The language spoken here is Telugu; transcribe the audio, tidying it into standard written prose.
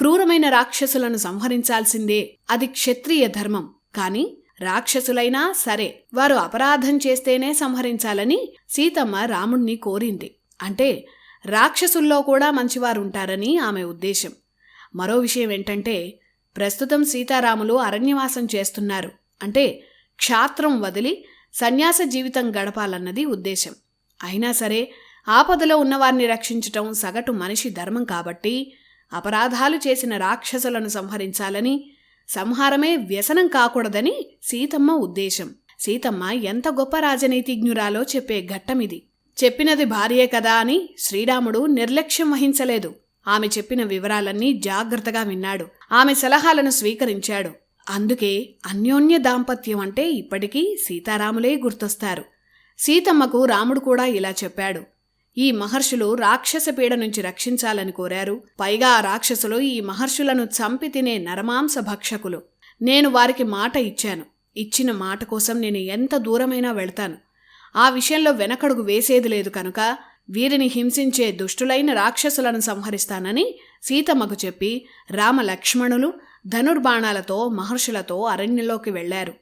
క్రూరమైన రాక్షసులను సంహరించాల్సిందే, అది క్షత్రియ ధర్మం. కాని రాక్షసులైనా సరే వారు అపరాధం చేస్తేనే సంహరించాలని సీతమ్మ రాముణ్ణి కోరింది. అంటే రాక్షసుల్లో కూడా మంచివారుంటారని ఆమె ఉద్దేశం. మరో విషయం ఏంటంటే, ప్రస్తుతం సీతారాములు అరణ్యవాసం చేస్తున్నారు. అంటే క్షాత్రం వదిలి సన్యాస జీవితం గడపాలన్నది ఉద్దేశం. అయినా సరే ఆపదలో ఉన్నవారిని రక్షించటం సగటు మనిషి ధర్మం కాబట్టి అపరాధాలు చేసిన రాక్షసులను సంహరించాలని, సంహారమే వ్యసనం కాకూడదని సీతమ్మ ఉద్దేశం. సీతమ్మ ఎంత గొప్ప రాజనీతిజ్ఞురాలో చెప్పే ఘట్టమిది. చెప్పినది భార్యే కదా అని శ్రీరాముడు నిర్లక్ష్యం వహించలేదు. ఆమె చెప్పిన వివరాలన్నీ జాగ్రత్తగా విన్నాడు. ఆమె సలహాలను స్వీకరించాడు. అందుకే అన్యోన్య దాంపత్యం అంటే ఇప్పటికీ సీతారాములే గుర్తొస్తారు. సీతమ్మకు రాముడు కూడా ఇలా చెప్పాడు. ఈ మహర్షులు రాక్షస పీడ నుంచి రక్షించాలని కోరారు. పైగా ఆ రాక్షసులు ఈ మహర్షులను చంపి తినే నరమాంస భక్షకులు. నేను వారికి మాట ఇచ్చాను. ఇచ్చిన మాట కోసం నేను ఎంత దూరమైనా వెళ్తాను. ఆ విషయంలో వెనకడుగు వేసేది లేదు కనుక వీరిని హింసించే దుష్టులైన రాక్షసులను సంహరిస్తానని సీతమ్మకు చెప్పి రామలక్ష్మణులు ధనుర్బాణాలతో మహర్షులతో అరణ్యంలోకి వెళ్లారు.